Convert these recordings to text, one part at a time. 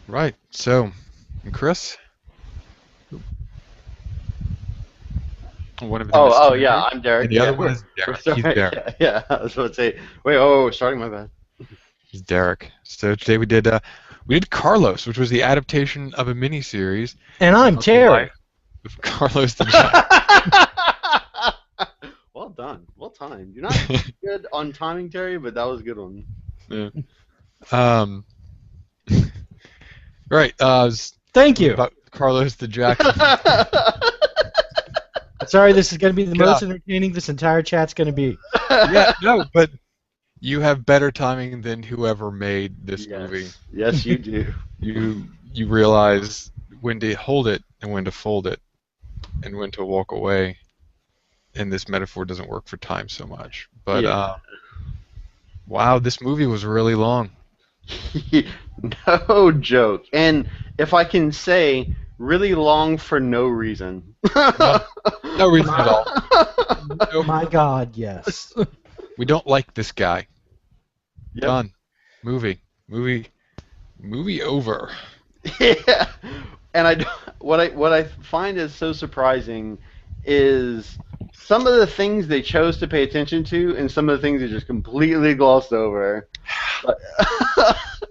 Right. So, and Chris, one of them is Yeah, Terry, I'm Derek. and the other Yeah, one is we're Derek. He's starting. Derek. Yeah, yeah. I was about to say, wait, oh, starting my bad. He's Derek. So today we did Carlos, which was the adaptation of a miniseries And I'm about the Terry. life of Carlos the Jack. Well done, well timed. You're not good on timing, Terry, but that was a good one. Yeah. Um. Right. Thank you. About Carlos the Jackal. Sorry, this is going to be the Yeah. most entertaining this entire chat's going to be. Yeah. No, but you have better timing than whoever made this movie. Yes, yes, you do. You realize when to hold it and when to fold it and when to walk away. And this metaphor doesn't work for time so much. But Yeah. wow, this movie was really long. No joke. And if I can say, really long for no reason. No, no reason at all. Nope. My God, yes. We don't like this guy. Yep. Done. Movie over. Yeah. And what I find is so surprising is some of the things they chose to pay attention to, and some of the things they just completely glossed over. But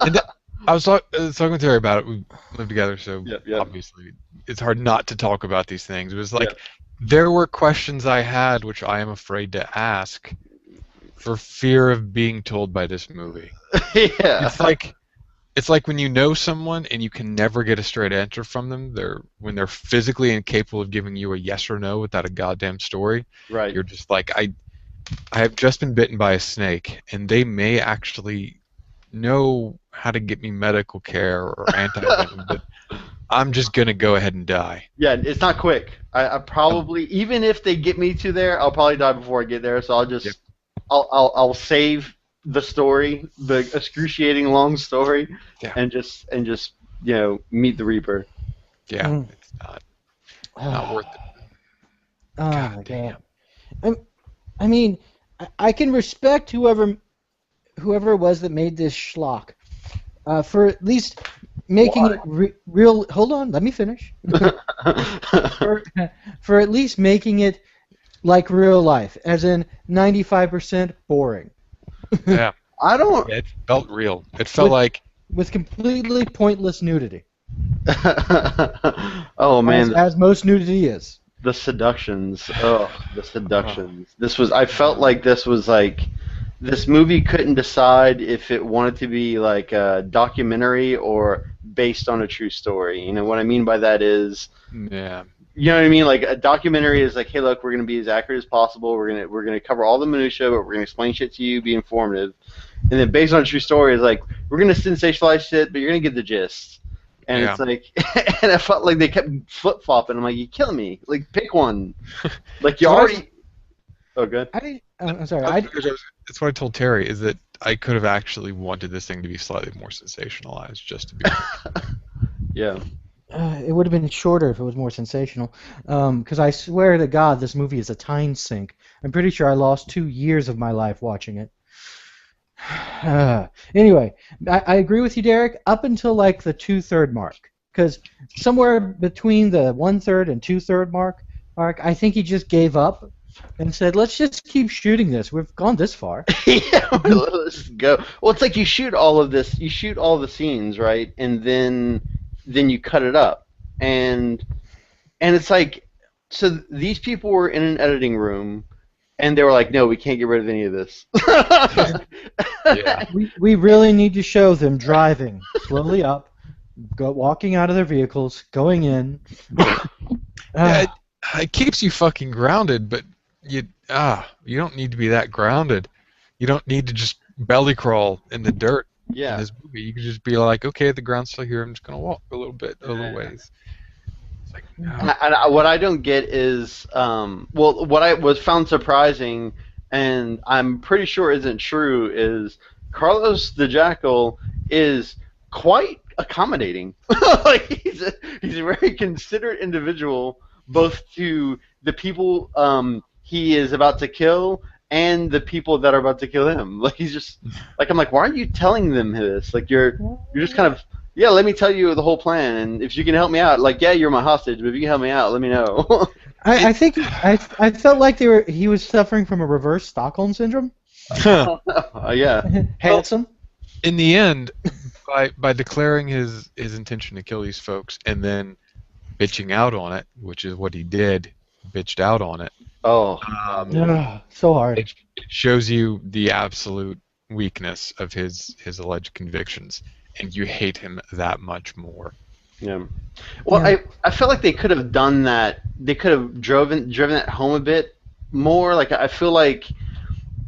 And I was talking with Terry about it. We live together, so Yep, yep. obviously it's hard not to talk about these things. It was like Yep. there were questions I had which I am afraid to ask for fear of being told by this movie. Yeah. It's like when you know someone and you can never get a straight answer from them. When they're physically incapable of giving you a yes or no without a goddamn story. Right. You're just like I have just been bitten by a snake, and they may actually know how to get me medical care or anti-venom, but I'm just gonna go ahead and die. Yeah, it's not quick. I probably, even if they get me to there, I'll probably die before I get there. So I'll just Yep. I'll save the story, the excruciating long story, Yeah. and just meet the Reaper. Yeah, Mm. it's not worth it. Oh God my damn. God. I mean, I can respect whoever it was that made this schlock for at least making it real. Hold on, let me finish. for at least making it like real life, as in 95% boring, Yeah, I don't. it felt real. It felt With- like with completely pointless nudity, Oh man, as most nudity is. the seductions. Oh, the seductions. I felt like this was like. This movie couldn't decide if it wanted to be like a documentary or based on a true story. You know what I mean by that is, yeah, you know what I mean? Like a documentary is like, hey, look, we're gonna be as accurate as possible. We're gonna cover all the minutia, but we're gonna explain shit to you, be informative. And then based on a true story is like, we're gonna sensationalize shit, but you're gonna get the gist. And Yeah. it's like, and I felt like they kept flip flopping. I'm like, you're killing me. Like, pick one. Like you So already. Oh, good. I'm sorry. That's what I told Terry, is that I could have actually wanted this thing to be slightly more sensationalized, just to be. Yeah. It would have been shorter if it was more sensational. Because I swear to God, this movie is a time sink. I'm pretty sure I lost 2 years of my life watching it. Anyway, I agree with you, Derek, up until like the 2/3 mark. Because somewhere between the 1/3 and 2/3 mark, I think he just gave up and said, let's just keep shooting this. We've gone this far. Yeah, let's go. Well, it's like you shoot all of this, you shoot all the scenes, right, and then you cut it up, and it's like, so these people were in an editing room, and they were like, no, we can't get rid of any of this. Yeah. We really need to show them driving slowly up, walking out of their vehicles, going in. Yeah, it keeps you fucking grounded, but you don't need to be that grounded. You don't need to just belly crawl in the dirt in Yeah. this movie. You can just be like, okay, the ground's still here. I'm just gonna walk a little ways. It's like, no. And what I don't get is, well, what I was found surprising, and I'm pretty sure isn't true, is Carlos the Jackal is quite accommodating. Like he's a very considerate individual, both to the people he is about to kill and the people that are about to kill him. Like he's just like, I'm like, why aren't you telling them this? Like you're just kind of yeah, let me tell you the whole plan, and if you can help me out, like, yeah, you're my hostage, but if you can help me out, let me know. I think I felt like he was suffering from a reverse Stockholm syndrome. Yeah. Handsome. In the end, by declaring his intention to kill these folks and then bitching out on it, which is what he did, bitched out on it. Oh, Ugh, so hard. It shows you the absolute weakness of his alleged convictions, and you hate him that much more. yeah. Well, Yeah. I felt like they could have done that. They could have driven that home a bit more. Like, I feel like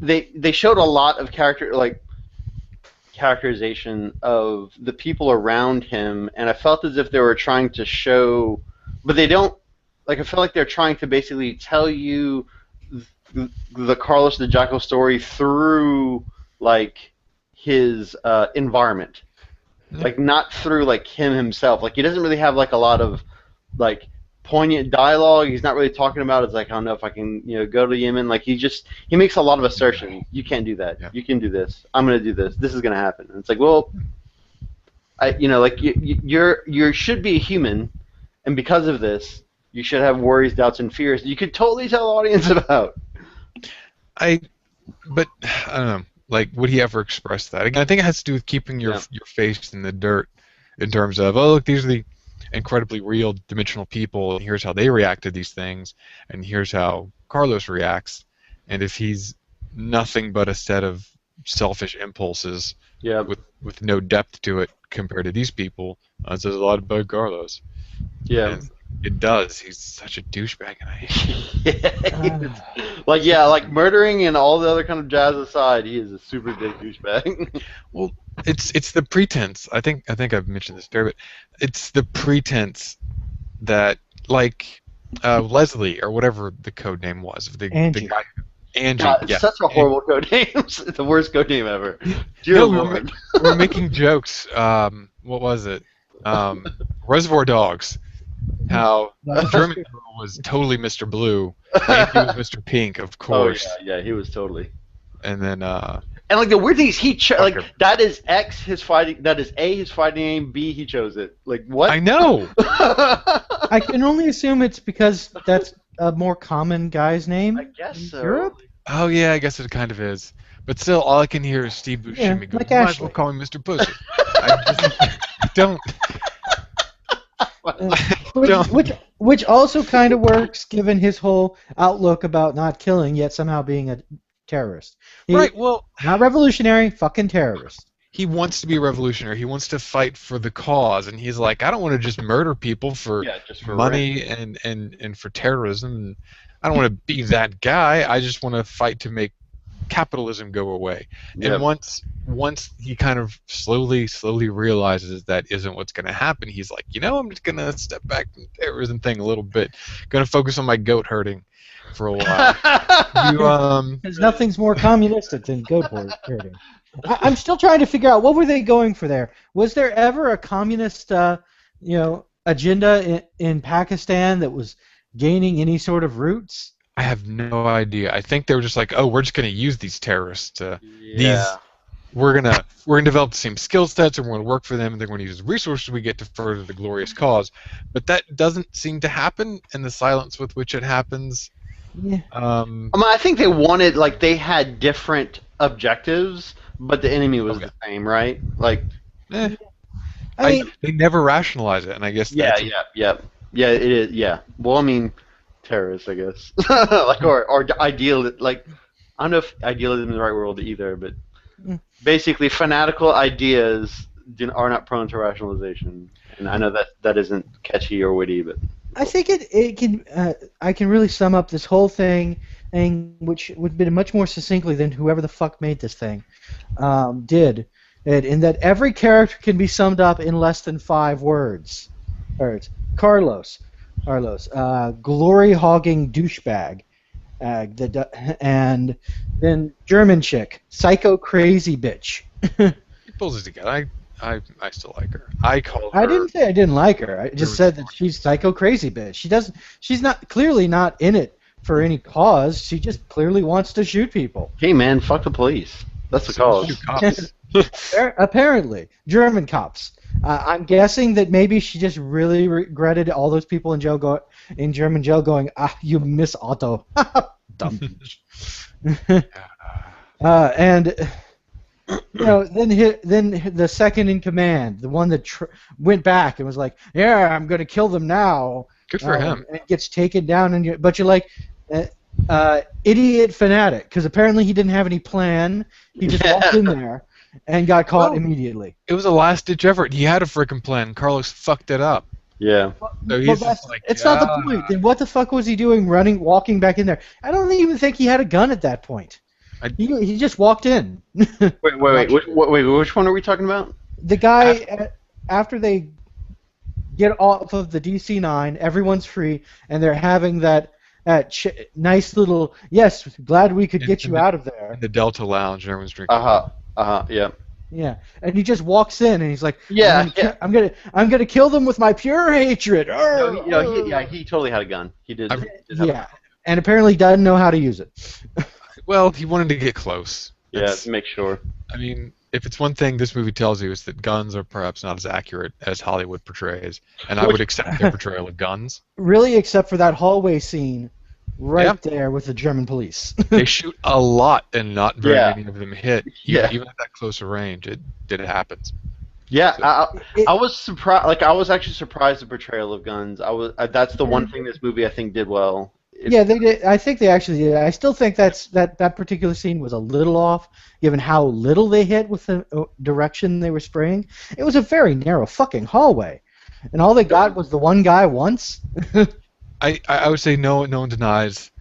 they showed a lot of characterization of the people around him, and I felt as if they were trying to show, but they don't. Like, I feel like they're trying to basically tell you the Carlos the Jackal story through like his environment, Yeah. like not through like him himself. Like, he doesn't really have like a lot of like poignant dialogue. He's not really talking about it's like, I don't know if I can go to Yemen. Like, he makes a lot of assertions. You can't do that. Yeah. You can do this. I'm gonna do this. This is gonna happen. And it's like, well, like you should be a human, and because of this, you should have worries, doubts, and fears that you could totally tell the audience about. But I don't know. Like, would he ever express that? Again, I think it has to do with keeping your face in the dirt, in terms of, oh, look, these are the incredibly real dimensional people, and here's how they react to these things, and here's how Carlos reacts. And if he's nothing but a set of selfish impulses Yeah. with no depth to it compared to these people, it says a lot about Carlos. Yeah. And it does. He's such a douchebag, and I hate him. like murdering and all the other kind of jazz aside, he is a super big douchebag. Well, it's the pretense. I think I've mentioned this there, but it's the pretense that, like, Leslie or whatever the code name was, Angie. the guy, Angie. God, it's Yeah. such a horrible code name. It's the worst code name ever. Dear No, Lord. we were making jokes. What was it? Reservoir Dogs. How the German girl was totally Mr. Blue, and he was Mr. Pink, of Oh course. yeah, he was totally. And then And like the weird thing is, like Fucker. that is X his fighting. That is A his fighting name. B he chose it. Like what? I know. I can only assume it's because that's a more common guy's name. I guess in so. Europe? Oh yeah, I guess it kind of is. But still, all I can hear is Steve Buscemi go, like "You might as Ashley." well call me Mr. Pussy." I just don't. Which also kind of works given his whole outlook about not killing yet somehow being a terrorist. Right. Well, Not revolutionary, fucking terrorist. he wants to be a revolutionary. He wants to fight for the cause, and he's like, I don't want to just murder people for just for money and for terrorism. And I don't want to be that guy. I just want to fight to make capitalism go away. Yep. And once he kind of slowly realizes that isn't what's going to happen, he's like, I'm just going to step back from the terrorism thing a little bit. Going to focus on my goat herding for a while. Because nothing's more communistic than goat herding. I'm still trying to figure out what were they going for there. Was there ever a communist, agenda in Pakistan that was gaining any sort of roots? I have no idea. I think they were just like, oh, we're just going to use these terrorists. We're gonna develop the same skill sets, and we're gonna work for them, and they're going to use the resources we get to further the glorious cause. But that doesn't seem to happen, and the silence with which it happens. Yeah. I think they wanted, like, they had different objectives, but the enemy was the same, right? Like, Eh, I mean, they never rationalize it, and I guess yeah, that's it is, yeah. Well, I mean, terrorists, I guess, like, or ideal, like, I don't know if idealism is the right word either, but basically, fanatical ideas are not prone to rationalization, and I know that isn't catchy or witty, but I think it can. I can really sum up this whole thing, which would have been much more succinctly than whoever the fuck made this thing did. In that every character can be summed up in less than 5 words. Alright. Carlos, glory hogging douchebag, and then German chick, psycho crazy bitch. he pulls it together. I still like her. I call her. I didn't say I didn't like her. I just said that she's psycho crazy bitch. She's clearly not in it for any cause. She just clearly wants to shoot people. hey, man, fuck the police. That's the cause. Shoot cops. Apparently, German cops. I'm guessing that maybe she just really regretted all those people in jail in German jail going, ah, you miss Otto, dumb bitch. And then the second in command, the one that went back and was like, yeah, I'm gonna kill them now. Good for him. And gets taken down, but you're like, idiot fanatic, because apparently he didn't have any plan. He just walked in there and got caught immediately. It was a last-ditch effort. He had a freaking plan. Carlos fucked it up. Yeah. So he's just like, it's not the point. Then what the fuck was he doing walking back in there? I don't even think he had a gun at that point. He just walked in. Wait. Which one are we talking about? The guy, after they get off of the DC-9, everyone's free, and they're having that nice little, yes, glad we could get you out of there. In the Delta Lounge, and everyone's drinking. Yeah. Yeah, and he just walks in, and he's like, Yeah, I'm gonna kill them with my pure hatred. He totally had a gun. He did. And apparently doesn't know how to use it. Well, he wanted to get close. To make sure. I mean, if it's one thing this movie tells you, it's that guns are perhaps not as accurate as Hollywood portrays, and I would accept their portrayal of guns. Really, except for that hallway scene there with the German police. They shoot a lot, and not very many of them hit. Even at that closer range, it happens. Yeah, so, I was surprised. Like, I was actually surprised at the portrayal of guns. That's the one thing this movie I think did well. They did. I think they actually did. I still think that particular scene was a little off, given how little they hit with the direction they were spraying. It was a very narrow fucking hallway, and all they got was the one guy once. I would say no one denies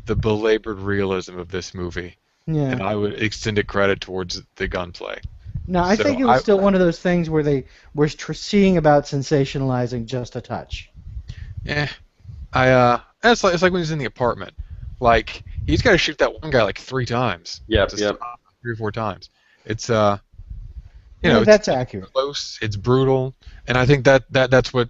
the belabored realism of this movie, and I would extend it credit towards the gunplay. No, I think it was still one of those things where they were seeing about sensationalizing just a touch. Yeah, it's like when he's in the apartment. Like, he's got to shoot that one guy like 3 times. Yep. 3 or 4 times. It's that's it's accurate. Close. It's brutal, and I think that's what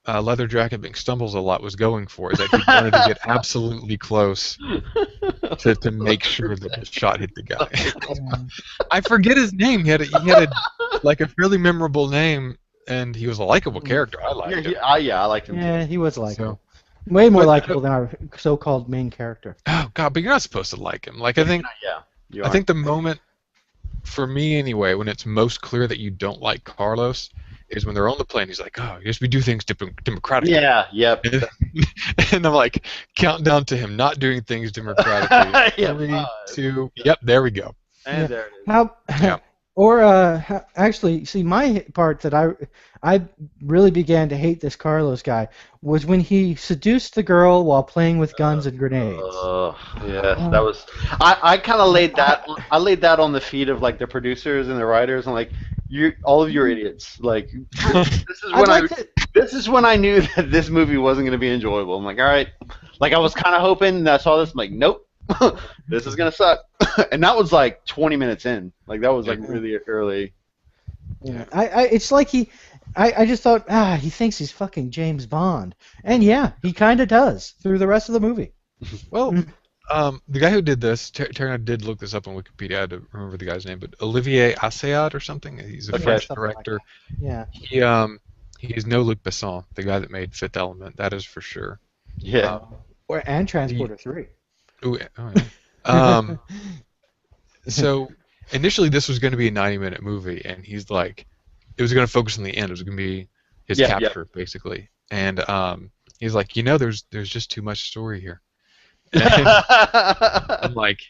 Leather Jacket Bink Stumbles a lot was going for. Is that he wanted to get absolutely close to make sure that the shot hit the guy. I forget his name. He had a fairly memorable name, and he was a likable character. I liked him. I liked him. Yeah, he was likable. Way more likable than our so-called main character. Oh God, but you're not supposed to like him. Like, I think the moment, for me anyway, when it's most clear that you don't like Carlos is when they're on the plane. He's like, oh, yes, we do things democratically. Yeah, yep. And I'm like, counting down to him not doing things democratically. 3, 2, yep, there we go. And there it is. Actually, see, my part that I really began to hate this Carlos guy was when he seduced the girl while playing with guns and grenades. That was. I kind of laid that. I laid that on the feet of like the producers and the writers. I'm like, all of you are idiots. Like, this is when I knew that this movie wasn't going to be enjoyable. I'm like, all right. Like, I was kind of hoping, and I saw this. I'm like, nope. This is gonna suck. And that was like 20 minutes in. Like, that was like really early. Yeah, it's like I just thought, he thinks he's fucking James Bond, and yeah, he kind of does through the rest of the movie. Well, the guy who did this, Terry and I did look this up on Wikipedia. I had to remember the guy's name, but Olivier Assayas or something. He's a French director. Like yeah. He's no Luc Besson, the guy that made Fifth Element. That is for sure. Yeah. And Transporter 3. Ooh, oh, yeah. So initially this was going to be a 90-minute movie, and he's like, it was going to focus on the end. It was going to be his capture, basically. And he's like, there's just too much story here. And I'm like,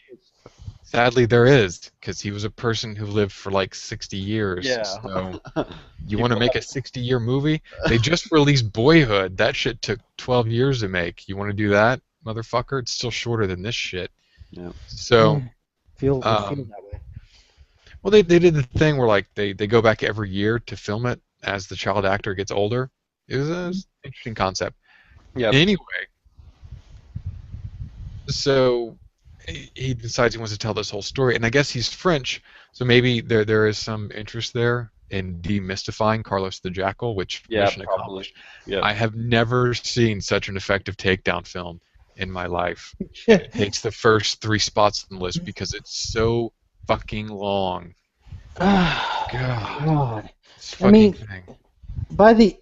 sadly there is, because he was a person who lived for like 60 years. Yeah. So you want to make a 60-year movie? They just released Boyhood. That shit took 12 years to make. You want to do that? Motherfucker, it's still shorter than this shit. Yeah. So feel that way. Well, they did the thing where like they go back every year to film it as the child actor gets older. It was an interesting concept. Yeah. Anyway, so he decides he wants to tell this whole story, and I guess he's French, so maybe there is some interest there in demystifying Carlos the Jackal, which mission accomplished. Yeah. I have never seen such an effective takedown film in my life. It takes the first 3 spots on the list because it's so fucking long. God, God. this I fucking mean, thing. by the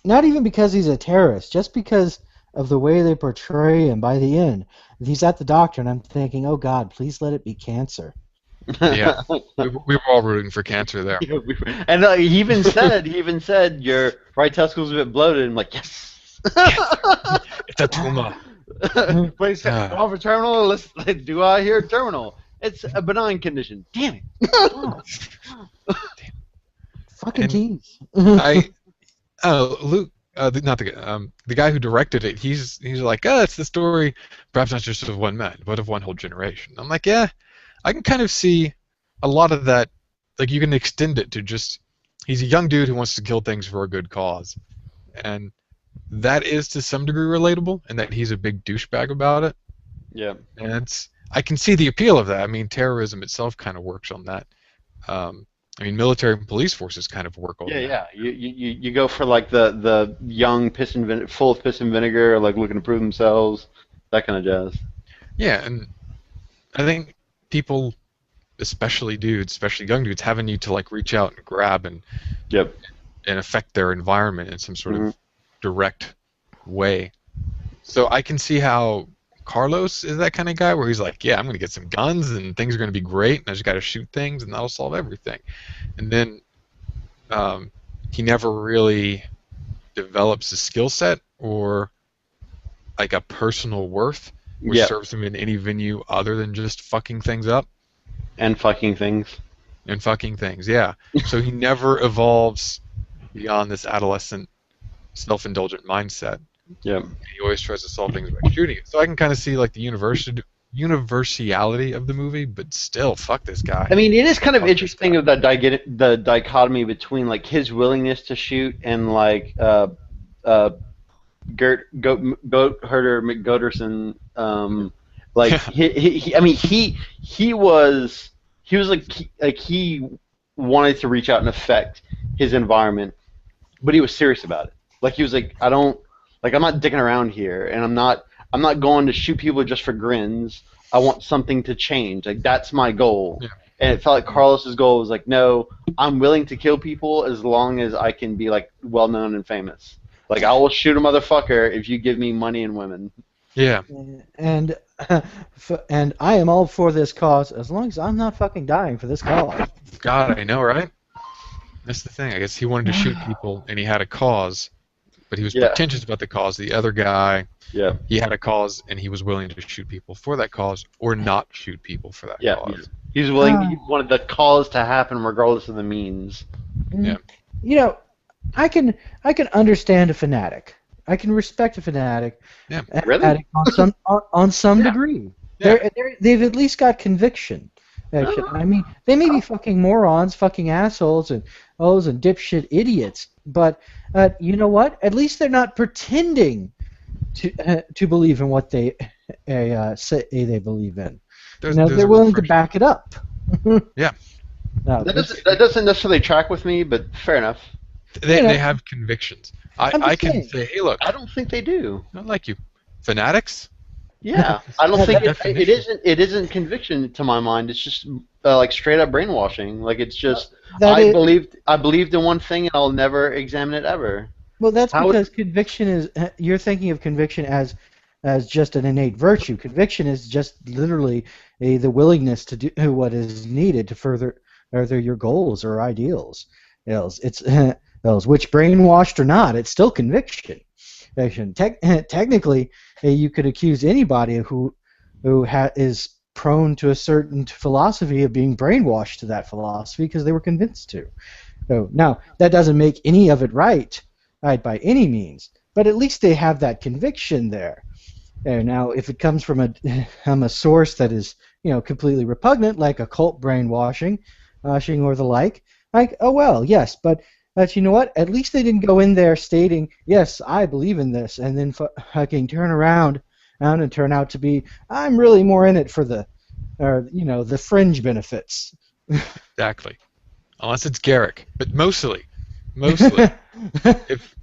not even because he's a terrorist, just because of the way they portray him. By the end, he's at the doctor, and I'm thinking, oh God, please let it be cancer. Yeah, we were all rooting for cancer there. Yeah, and he even said your right testicle's a bit bloated. I'm like, yes. Yes, it's a tumor. But he said, Ah, call for terminal. Do I hear terminal? It's a benign condition. Damn it. God, fucking and tease. I, Luke, not the guy who directed it. He's like, it's the story, perhaps not just of one man, but of one whole generation. I'm like, yeah, I can kind of see a lot of that. Like, you can extend it to just he's a young dude who wants to kill things for a good cause, and that is to some degree relatable, and that he's a big douchebag about it. Yeah. And I can see the appeal of that. I mean, terrorism itself kind of works on that. I mean, military and police forces kind of work Yeah, on that. yeah. You go for like the young full of piss and vinegar, like looking to prove themselves, that kind of jazz. Yeah, and I think people, especially dudes, especially young dudes, have a need to like reach out and grab Yep. and affect their environment in some sort Hmm. of direct way. So I can see how Carlos is that kind of guy where he's like, yeah, I'm going to get some guns and things are going to be great, and I just got to shoot things and that'll solve everything. And then um, he never really develops a skill set or like a personal worth which Yep. serves him in any venue other than just fucking things up And fucking things. and fucking things. Yeah. So he never evolves beyond this adolescent self-indulgent mindset. Yep. He always tries to solve things by shooting it. So I can kind of see like the universality of the movie, but still, fuck this guy. I mean, it is kind of Fuck this interesting guy. of the dichotomy between like his willingness to shoot and like uh, goat herder McGoderson. Like I mean, he was like he wanted to reach out and affect his environment, but he was serious about it. Like he was like, I don't like I'm not dicking around here, and I'm not going to shoot people just for grins. I want something to change. Like that's my goal. Yeah. And it felt like Carlos's goal was like, no, I'm willing to kill people as long as I can be like well known and famous. Like I will shoot a motherfucker if you give me money and women. Yeah. and and I am all for this cause as long as I'm not fucking dying for this cause. God, I know, right? That's the thing. I guess he wanted to shoot people and he had a cause, but he was Yeah, pretentious about the cause. The other guy, yeah, he had a cause and he was willing to shoot people for that cause or not shoot people for that yeah. cause. He's willing. He wanted the cause to happen regardless of the means. Yeah. You know, I can understand a fanatic. I can respect a fanatic. Yeah. Really? On some Yeah. degree. Yeah. They've at least got conviction. I mean, they may be fucking morons, fucking assholes, and dipshit idiots. But you know what? At least they're not pretending to believe in what they say they believe in. There's, You know, there's they're a willing to refreshing. back it up. Yeah. No, That doesn't necessarily track with me, but fair enough. They, you know, they have convictions. I'm I just can saying. say, hey, look, I don't think they do. I like you. Fanatics? Yeah, I don't Yeah, think that- it isn't conviction to my mind. It's just like straight up brainwashing. Like it's just That is, I believed in one thing and I'll never examine it ever. well, that's How because conviction is. You're thinking of conviction as just an innate virtue. Conviction is just literally the willingness to do what is needed to further your goals or ideals. It's which brainwashed or not, it's still conviction. Technically, you could accuse anybody who is prone to a certain philosophy of being brainwashed to that philosophy because they were convinced to. So now that doesn't make any of it right by any means, but at least they have that conviction there. And now, if it comes from a source that is completely repugnant, like occult brainwashing, or the like oh well, yes, but you know what? At least they didn't go in there stating, yes, I believe in this, and then fucking turn around and turn out to be, I'm really more in it for the fringe benefits. Exactly. Unless it's Garrick. But mostly. If,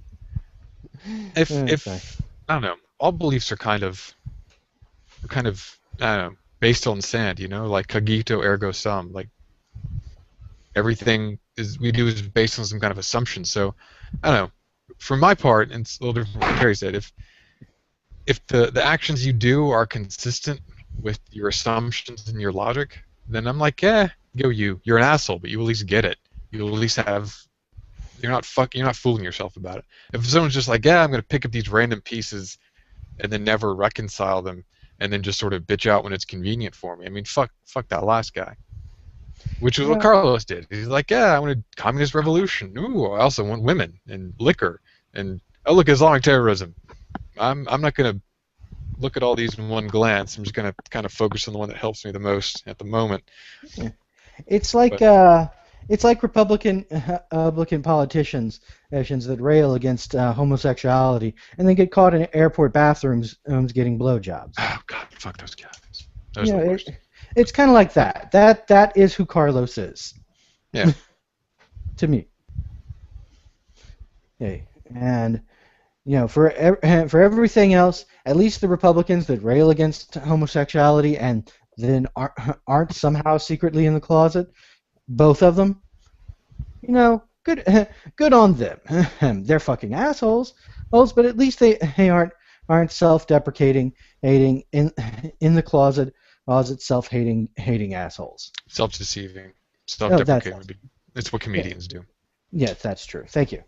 Okay. I don't know, all beliefs are kind of, I don't know, based on sand, like cogito ergo sum. Like, everything we do is based on some kind of assumption. So I don't know. For my part, and it's a little different from what Terry said, if the actions you do are consistent with your assumptions and your logic, then I'm like, yeah, go you. You're an asshole, but you at least get it. You at least have. You're not fooling yourself about it. If someone's just like, yeah, I'm gonna pick up these random pieces and then never reconcile them, and then just sort of bitch out when it's convenient for me. I mean, fuck that last guy. Which is what Yeah. Carlos did. He's like, yeah, I want a communist revolution. Ooh, I also want women and liquor and oh look, Islamic terrorism. I'm not gonna look at all these in one glance. I'm just gonna kind of focus on the one that helps me the most at the moment. It's like But it's like Republican politicians that rail against homosexuality and then get caught in airport bathrooms getting blowjobs. oh god, fuck those guys. Those You are know, the worst. it's kind of like that. That is who Carlos is. Yeah. To me. Hey, and for for everything else, at least the Republicans that rail against homosexuality and then aren't somehow secretly in the closet, both of them, good good on them. They're fucking assholes, but at least they aren't self-deprecating, hating in the closet self-hating assholes. Self-deceiving, Oh, self-deprecating would be. It's what comedians do. Yes, that's true. Thank you.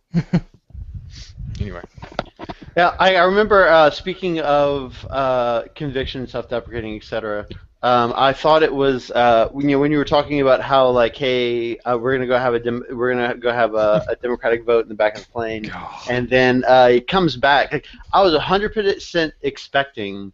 Anyway. Yeah, I remember, speaking of conviction, self-deprecating, etc. I thought it was when you were talking about how like, hey, we're gonna go have a Democratic vote in the back of the plane, God. and then it comes back. Like, I was 100% expecting,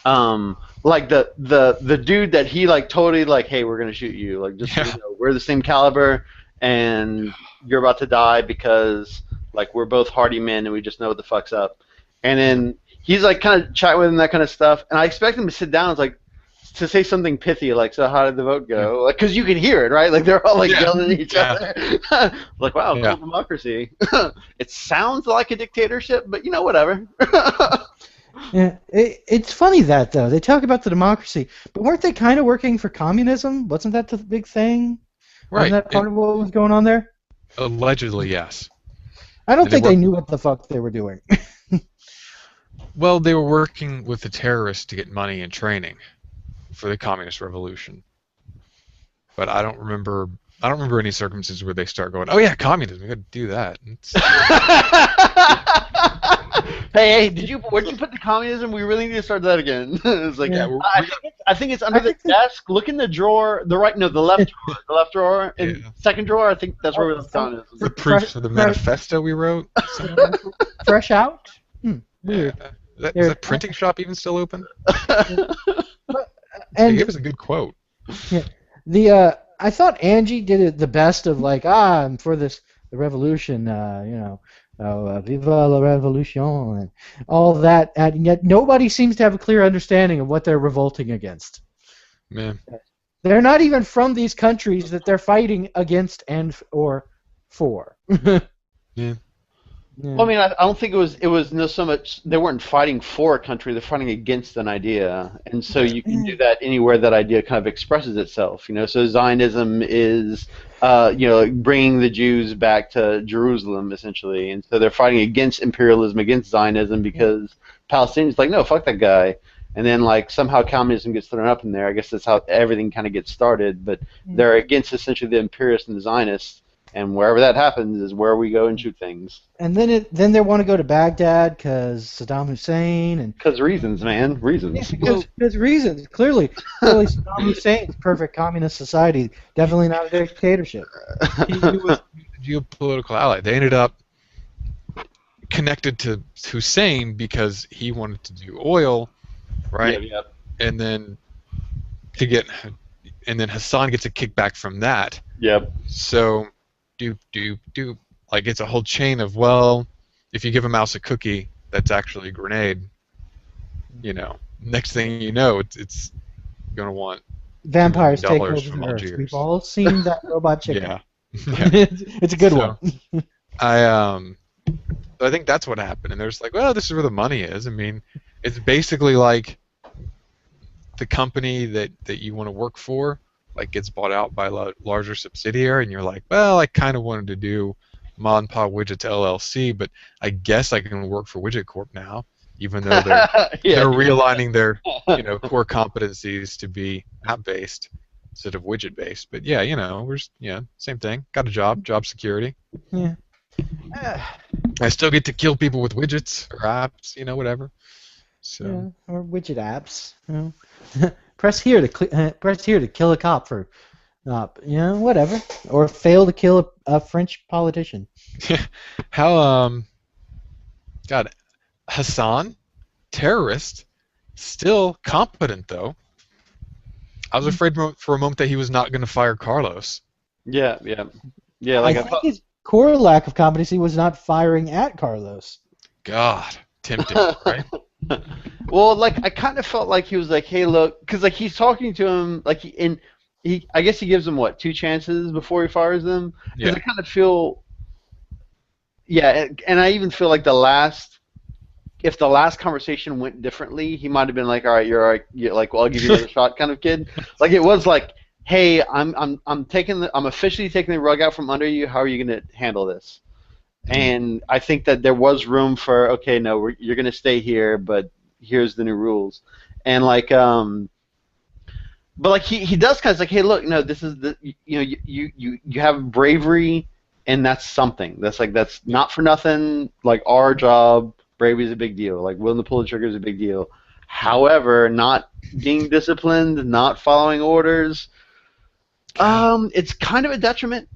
like the dude that he like totally like, hey, we're gonna shoot you, like just Yeah. we're the same caliber, and you're about to die because like we're both hardy men and we just know what the fuck's up. And then he's like kind of chatting with him, that kind of stuff, and I expect him to sit down, like to say something pithy, like, so how did the vote go? Like, because you can hear it, right? Like they're all like Yeah. yelling at each Yeah. other. Like, wow, Yeah. cool democracy. It sounds like a dictatorship, but whatever. Yeah, it's funny that though they talk about the democracy, but weren't they kind of working for communism? Wasn't that the big thing? Right. Wasn't that part of what was going on there? Allegedly, yes. I don't And they think they work- knew what the fuck they were doing. Well, they were working with the terrorists to get money and training for the communist revolution. But I don't remember any circumstances where they start going, "Oh yeah, communism, we got to do that." Hey, where'd you put the communism? We really need to start that again. It's like, Yeah. I think it's under the desk. Look in the drawer, the left drawer, in Yeah. second drawer. I think that's where we left communism. The proofs of the manifesto we wrote. Fresh out? Weird. Yeah. Is that printing shop even still open? They And gave us a good quote. I thought Angie did it the best of like, I'm for the revolution, viva la revolution, and all that, and yet nobody seems to have a clear understanding of what they're revolting against. Man. They're not even from these countries that they're fighting against or for. Yeah. Yeah. Well, I mean, I don't think it was no so much they weren't fighting for a country; they're fighting against an idea, and so you can do that anywhere that idea kind of expresses itself. So Zionism is, bringing the Jews back to Jerusalem essentially, and so they're fighting against imperialism, against Zionism, because Palestinians like, no, fuck that guy, and then like somehow communism gets thrown up in there. I guess that's how everything kind of gets started, but they're against essentially the imperialists and the Zionists. And wherever that happens is where we go and shoot things. And then they want to go to Baghdad because Saddam Hussein and Because reasons, man, reasons. because reasons clearly Saddam Hussein's perfect communist society, definitely not a dictatorship. He was a geopolitical ally. They ended up connected to Hussein because he wanted to do oil, right? Yeah. And then Hassan gets a kickback from that. Yep. So, doop. Like, it's a whole chain of, well, if you give a mouse a cookie, that's actually a grenade. Next thing you know, it's going to want Vampires take over $2 from the Earth. Algiers. We've all seen that robot chicken. Yeah. It's a good So, one. I think that's what happened, and they're just like, well, this is where the money is. I mean, it's basically like the company that you want to work for. like gets bought out by a larger subsidiary, and you're like, well, I kind of wanted to do Mod and Pod Widgets LLC, but I guess I can work for Widget Corp now, even though they're Yeah. realigning their core competencies to be app based instead of widget based. But yeah, we're just, same thing. Got a job security. Yeah. I still get to kill people with widgets or apps, whatever. So Yeah, or widget apps. Press here to kill a cop for, whatever, or fail to kill a French politician. how God, Hassan, terrorist, still competent though. I was afraid for a moment that he was not going to fire Carlos. Yeah. I think his core lack of competency was not firing at Carlos. God, tempting, right? Well, like I kind of felt like he was like, "Hey, look," because like he's talking to him, like I guess he gives him what 2 chances before he fires them. Because Yeah. I kind of feel, yeah, and I even feel like if the last conversation went differently, he might have been like, "All right, you're all right, like, well, I'll give you another shot," kind of kid. Like it was like, "Hey, I'm officially taking the rug out from under you. How are you going to handle this?" And I think that there was room for, okay, no, you're going to stay here, but here's the new rules. And like, but like he does kind of like, hey, look, no, this is you have bravery, and that's something. That's not for nothing. Like our job, bravery is a big deal. Like willing to pull the trigger is a big deal. However, not being disciplined, not following orders, it's kind of a detriment.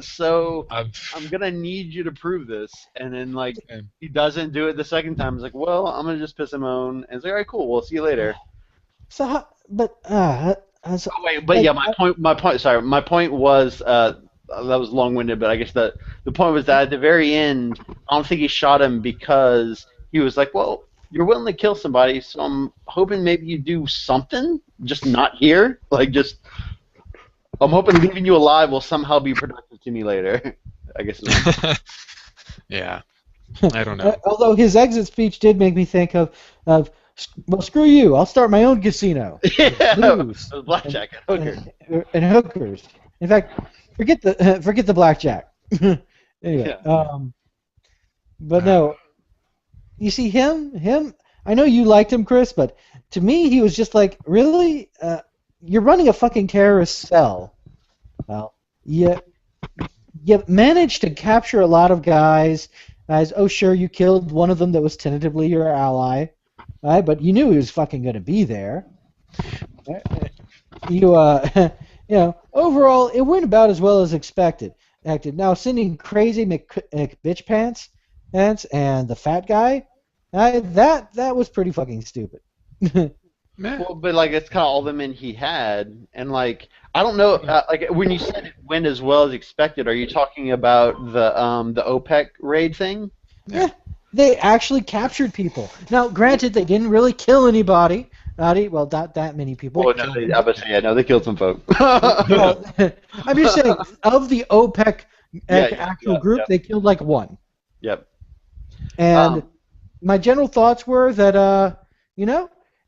So I'm gonna need you to prove this. And then like he doesn't do it the second time. It's like, well, I'm gonna just piss him on. And it's like, all right, cool. We'll see you later. So, but Oh, wait, but yeah, my point. Sorry, my point was that was long-winded, but I guess the point was that at the very end, I don't think he shot him because he was like, well, you're willing to kill somebody, so I'm hoping maybe you do something, just not here. Like just. I'm hoping leaving you alive will somehow be productive to me later. I guess. Yeah. I don't know. Although his exit speech did make me think of well, screw you. I'll start my own casino. Yeah. Blues. Blackjack and hooker. And hookers. In fact, forget the blackjack. Anyway. Yeah. But no. You see him. I know you liked him, Chris, but to me he was just like, really. You're running a fucking terrorist cell. Well, you managed to capture a lot of guys. Oh, sure, you killed one of them that was tentatively your ally, right? But you knew he was fucking going to be there. Overall, it went about as well as expected. Now, sending crazy McBitch pants and the fat guy, that was pretty fucking stupid. Well, but like it's kind of all the men he had, and like I don't know, like when you said it went as well as expected, are you talking about the OPEC raid thing? Yeah, they actually captured people. Now, granted, they didn't really kill anybody. Well, not that many people. Well, no, I was saying, yeah, no, they killed some folk. Well, I'm just saying, of the OPEC actual group, they killed like 1. Yep. And my general thoughts were that,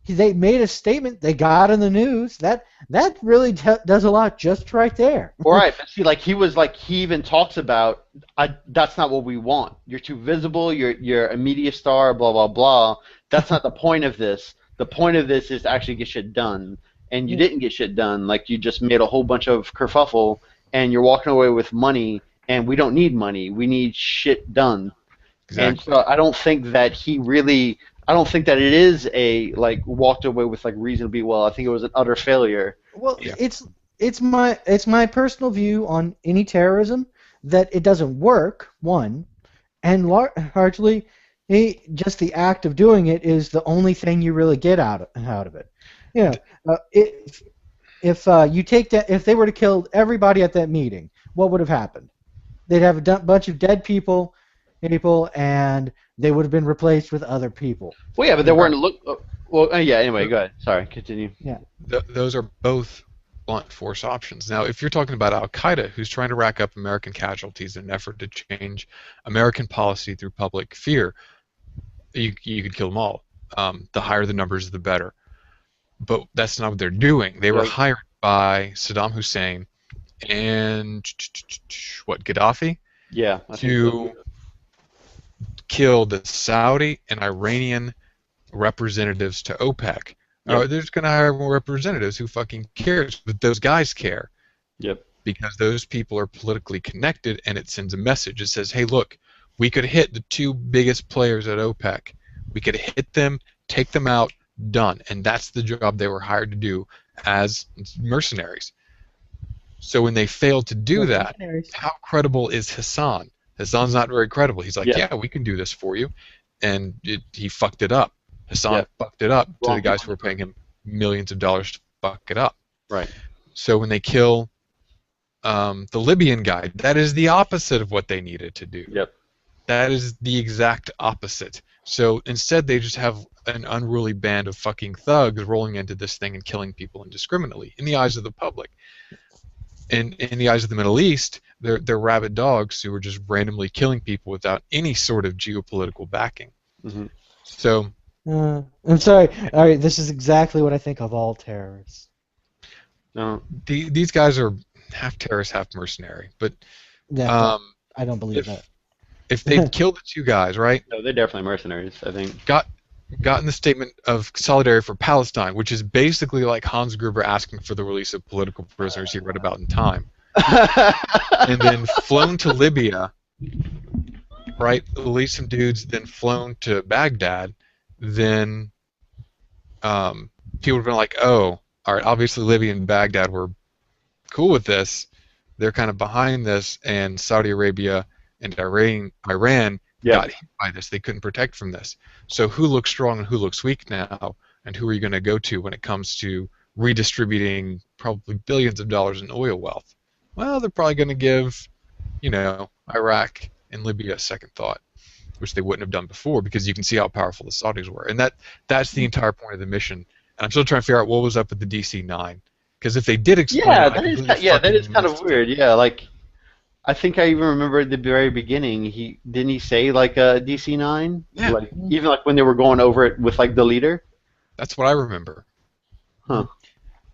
they made a statement. They got in the news. That really does a lot just right there. All right, but see, like he even talks about, that's not what we want. You're too visible. You're a media star. Blah blah blah. That's not the point of this. The point of this is to actually get shit done. And you didn't get shit done. Like you just made a whole bunch of kerfuffle, and you're walking away with money. And we don't need money. We need shit done. Exactly. And so I don't think that he really. I don't think that it is a like walked away with like reasonably well. I think it was an utter failure. Well, yeah. It's my personal view on any terrorism that it doesn't work. One, and largely, just the act of doing it is the only thing you really get out of it. If you take that, if they were to kill everybody at that meeting, what would have happened? They'd have a bunch of dead people, and they would have been replaced with other people. Well, yeah, but they weren't yeah. Anyway, go ahead. Sorry, continue. Yeah. Those are both blunt force options. Now, if you're talking about Al Qaeda, who's trying to rack up American casualties in an effort to change American policy through public fear, you could kill them all. The higher the numbers, the better. But that's not what they're doing. They were hired by Saddam Hussein and what, Gaddafi, Yeah, I think so. to kill the Saudi and Iranian representatives to OPEC. Yep. They're just going to hire more representatives. Who fucking cares? But those guys care Yep. because those people are politically connected, and it sends a message. It says, hey, look, we could hit the two biggest players at OPEC. We could hit them, take them out, done. And that's the job they were hired to do as mercenaries. So when they failed to do that, how credible is Hassan? Hassan's not very credible. He's like, yeah, we can do this for you. And he fucked it up. Hassan fucked it up to the guys who were paying him millions of dollars to fuck it up. Right. So when they kill the Libyan guy, that is the opposite of what they needed to do. Yep. That is the exact opposite. So instead they just have an unruly band of fucking thugs rolling into this thing and killing people indiscriminately in the eyes of the public. And in the eyes of the Middle East, they're rabid dogs who are just randomly killing people without any sort of geopolitical backing. Mm-hmm. So I'm sorry. All right, this is exactly what I think of all terrorists. No. These guys are half terrorist, half mercenary. But Yeah, I don't believe that. If they'd killed the two guys, right? No, they're definitely mercenaries, I think. Gotten the statement of solidarity for Palestine, which is basically like Hans Gruber asking for the release of political prisoners he read about in Time. And then flown to Libya, right? Release some dudes, then flown to Baghdad. Then people would have been like, oh, all right, obviously Libya and Baghdad were cool with this. They're kind of behind this, and Saudi Arabia and Iran got hit by this. They couldn't protect from this. So who looks strong and who looks weak now, and who are you going to go to when it comes to redistributing probably billions of dollars in oil wealth? Well, they're probably going to give, Iraq and Libya a second thought, which they wouldn't have done before because you can see how powerful the Saudis were. And that's the entire point of the mission. And I'm still trying to figure out what was up with the DC-9. Because if they did explain that is kind of weird. Yeah, like I think I even remember at the very beginning, didn't he say like a DC-9? Yeah. Like even like when they were going over it with like the leader. That's what I remember. Huh.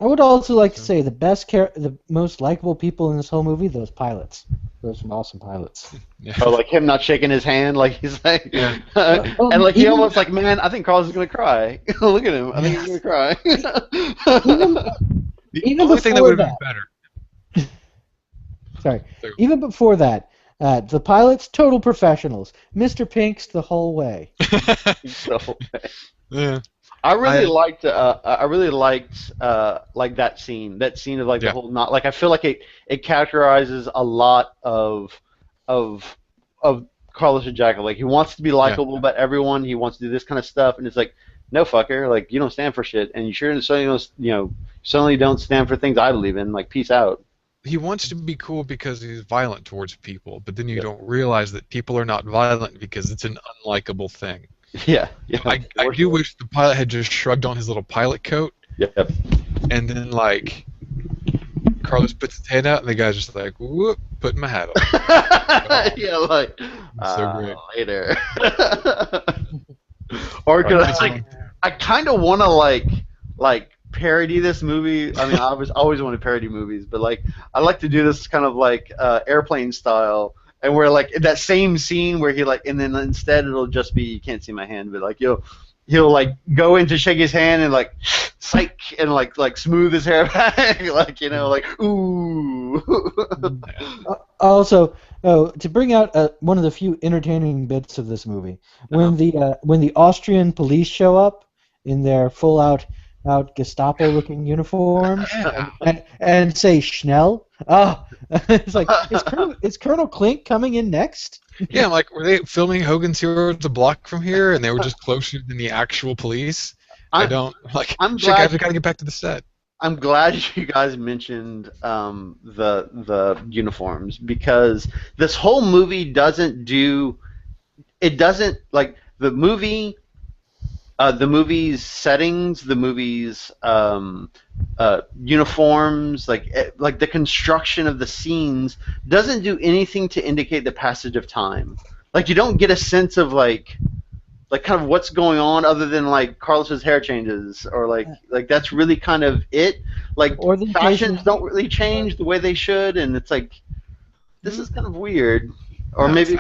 I would also like to say the most likable people in this whole movie, those pilots. Those some awesome pilots. Yeah. Oh, like him not shaking his hand, like he's like, Yeah. and like he almost like, man, I think Carlos is gonna cry. Look at him, I think he's gonna cry. The only thing that would have been better. Sorry. Even before that, the pilots, total professionals. Mr. Pink's the whole way. Yeah. I really liked like that scene. That scene of like the whole not like I feel like it characterizes a lot of Carlos and Jackal. Like he wants to be likable about everyone. He wants to do this kind of stuff, and it's like, no fucker, like you don't stand for shit, and you sure certainly don't stand for things I believe in. Like peace out. He wants to be cool because he's violent towards people, but then you don't realize that people are not violent because it's an unlikable thing. Yeah. I do wish the pilot had just shrugged on his little pilot coat. Yep. And then like Carlos puts his hand out, and the guy's just like, whoop, putting my hat on. Yeah, like so great. Later. Or I kind of want to like parody this movie. I mean, I always want to parody movies, but like I like to do this kind of like airplane style, and where like that same scene where he like, and then instead it'll just be, you can't see my hand, but like he'll like go in to shake his hand and like psych and like smooth his hair back, like like ooh. Also, to bring out one of the few entertaining bits of this movie, when the Austrian police show up in their full out Gestapo-looking uniforms and say Schnell. Oh, it's like is Colonel Klink coming in next? Yeah, like were they filming Hogan's Heroes a block from here, and they were just closer than the actual police? I'm glad. Guys, we gotta get back to the set. I'm glad you guys mentioned the uniforms, because this whole movie doesn't like the movie. The movie's settings, the movie's uniforms, like the construction of the scenes doesn't do anything to indicate the passage of time. Like you don't get a sense of like like kind of what's going on other than like Carlos's hair changes or like that's really kind of it. Like Or the fashions occasional. don't really change the way they should, and it's like this is kind of weird. Or No, maybe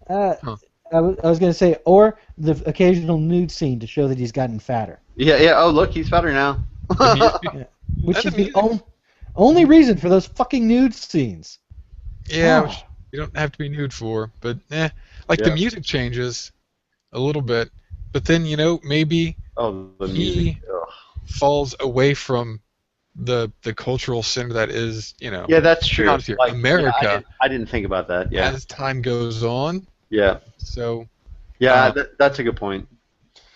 Uh, huh. I was going to say, or the occasional nude scene to show that he's gotten fatter, yeah. Oh look, he's fatter now. The music, which the is the music, only reason for those fucking nude scenes. yeah, Oh. which you don't have to be nude for, but like the Yeah. music changes a little bit, but then maybe Oh, the music. he falls away from the cultural center that is Yeah, that's be true. honest here, Like, yeah, America I didn't think about that. Yeah, as time goes on. yeah, So yeah. um, That's a good point.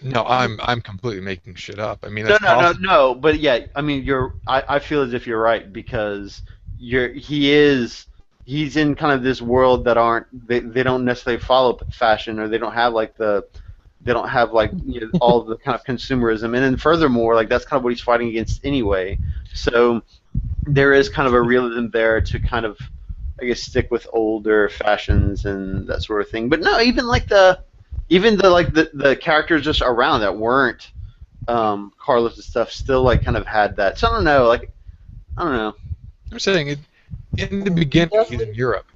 no, I'm completely making shit up. I mean No, that's no, no, possible. no. But yeah, I mean, I feel as if you're right because he's in kind of this world that they don't necessarily follow fashion or they don't have like all the kind of consumerism and then furthermore like that's kind of what he's fighting against anyway. So there is kind of a realism there to kind of I guess stick with older fashions and that sort of thing. But no, even the like the characters just around that weren't Carlos and stuff still like kind of had that. So I don't know, like I don't know. I'm saying it in the beginning he's in Europe.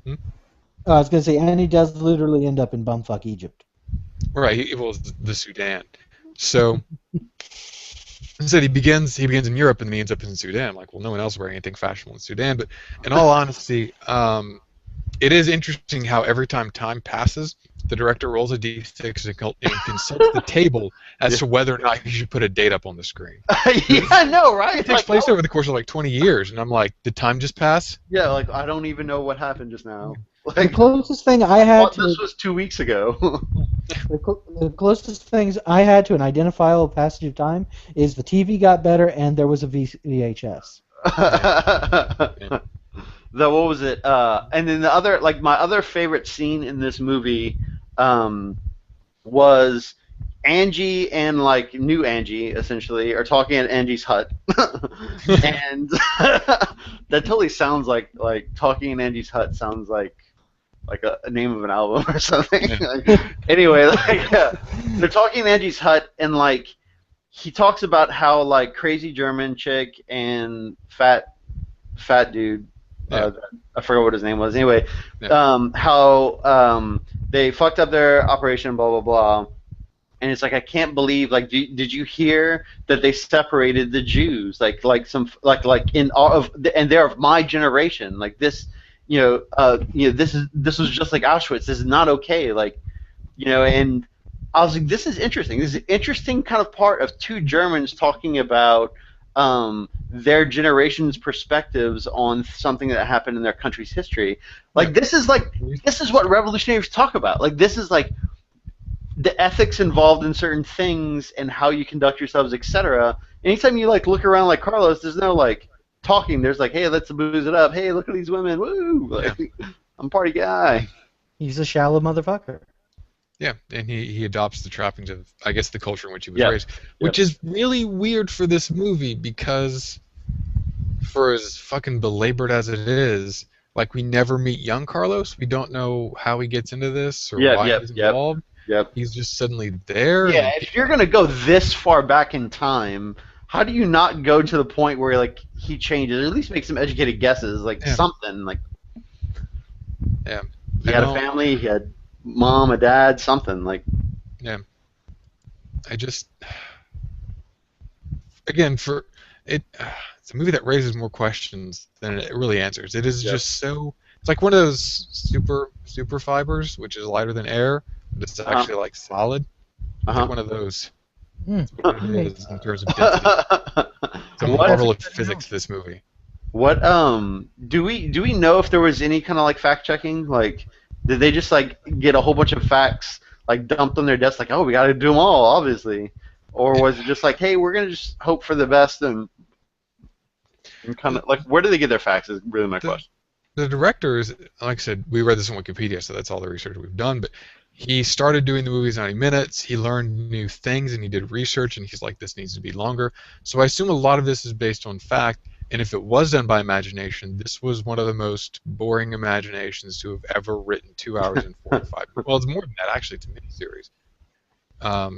Hmm? I was going to say, and he does literally end up in bumfuck Egypt. Right, he was the Sudan. So instead he begins in Europe and then he ends up in Sudan. I'm like, well, no one else wearing anything fashionable in Sudan. But in all honesty, it is interesting how every time passes, the director rolls a d6 and consults the table as to whether or not he should put a date up on the screen. Yeah, I know, right? It takes Like, place over the course of like 20 years, and I'm like, did time just pass? yeah, like I don't even know what happened just now. The Like, closest thing I I had thought to this was 2 weeks ago. the closest things I had to an identifiable passage of time is the TV got better and there was a VHS. What was it? And then the other, like my other favorite scene in this movie, was Angie and like new Angie essentially are talking at Angie's hut, and that totally sounds like talking in Angie's hut sounds like a name of an album or something. Like, anyway, like they're talking in Angie's hut and like he talks about how like crazy German chick and fat dude. Yeah. I forgot what his name was. Anyway, Yeah. how they fucked up their operation, blah blah blah, and it's like I can't believe like did you hear that they separated the Jews like some like in all of and they're of my generation like this this was just like Auschwitz. This is not okay. Like and I was like this is interesting. This is an interesting kind of part of two Germans talking about their generation's perspectives on something that happened in their country's history. Like this is what revolutionaries talk about. Like this is like the ethics involved in certain things and how you conduct yourselves, etc. Anytime you like look around like Carlos, there's no like talking. There's like, hey, let's booze it up. Hey, look at these women. Woo! Like, I'm a party guy. He's a shallow motherfucker. Yeah, and he adopts the trappings of, I guess, the culture in which he was Yep. raised, which is really weird for this movie because, for as fucking belabored as it is, like we never meet young Carlos. We don't know how he gets into this or why he's involved. Yep. He's just suddenly there. Yeah, and if you're gonna go this far back in time, how do you not go to the point where like he changes, or at least make some educated guesses, like something like Yeah. he had a family, he had mom, a dad, something like. Yeah. I just, again, for it, it's a movie that raises more questions than it really answers. It is just so. It's like one of those super fibers, which is lighter than air, but it's actually like solid. It's like one of those. That's what it is in terms of density. It's a marvel of physics. This movie. What do we know if there was any kind of like fact checking? Like, did they just like get a whole bunch of facts like dumped on their desk? Like, oh, we got to do them all, obviously, or was it just like, hey, we're gonna just hope for the best and kind of like, where do they get their facts? Is really my question. The director is, like I said, we read this on Wikipedia, so that's all the research we've done. But he started doing the movies 90 minutes. He learned new things and he did research, and he's like, this needs to be longer. So I assume a lot of this is based on fact. And if it was done by imagination, this was one of the most boring imaginations to have ever written 2 hours and 45 minutes. Well, it's more than that, actually. It's a miniseries. I